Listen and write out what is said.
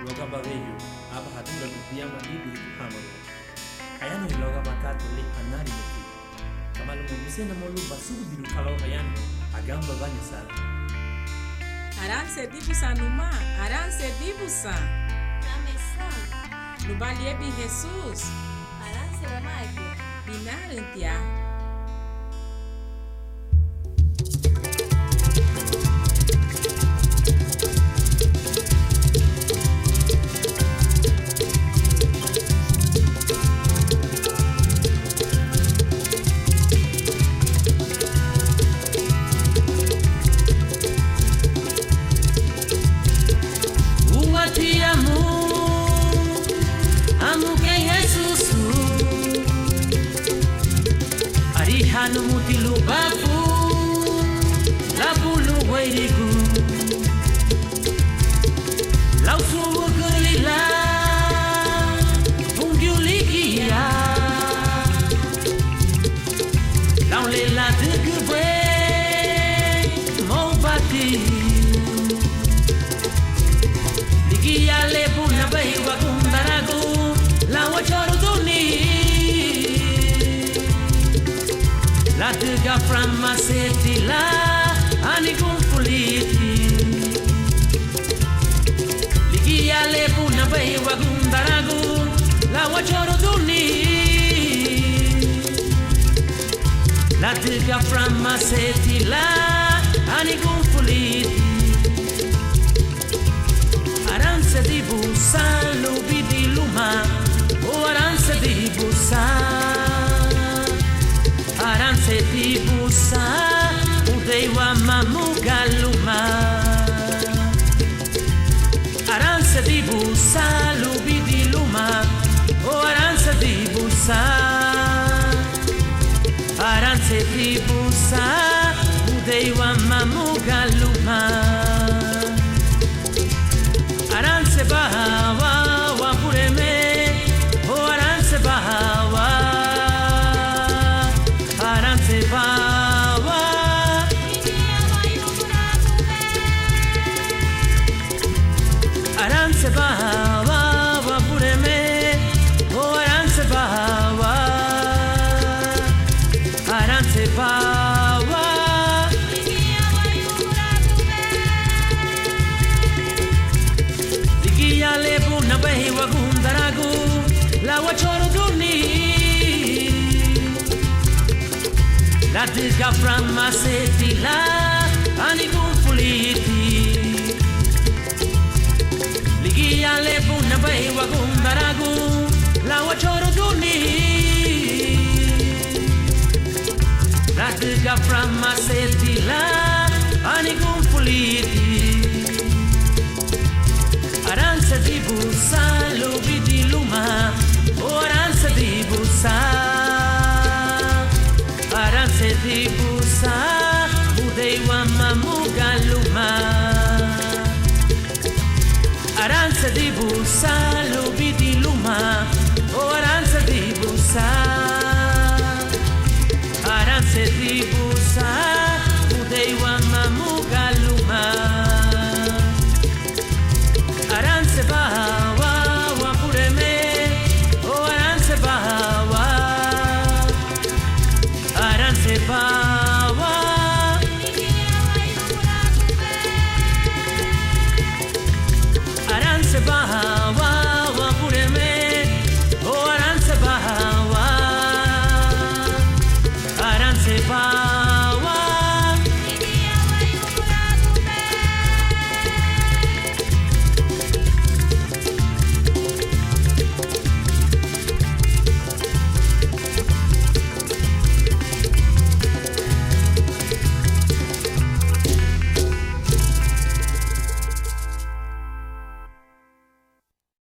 loga baveyo aba hatunga lubiyama ibi hamano ayano loga batatu li anari moti kamalu mubisena molu basugu bidu kalau ayano agamba banya sala aranse dibusa numa aranse dibusa Namesa, lubali ebi Jesus aranse bamage, binarentia Hanu mutilu bafu labulu wairigu lau suwu gelila ungyulikia lau lela degebe mau bati ligia lebu nabai wakundaragu lawa choruduni la tega framma seti la ani confuliti ligia le buna bai wagundaragu la wachoro duni la tega framma seti la ani confuliti aranse di busa lubi di luma o aranse di busa aranse di busa udei wa mamugaluma aranse di busa lubi di luma o aranse di busa aranse di busa udei wa mamugaluma aranse bahawa wa pureme o aranse bahawa aranse bawa aranse bawa wa pureme o aranse bawa aranse bawa digia lebu na behi wa gundaragu la wachoro duni la tega framma seti la ani confuliti ligia le buna bai wa gundara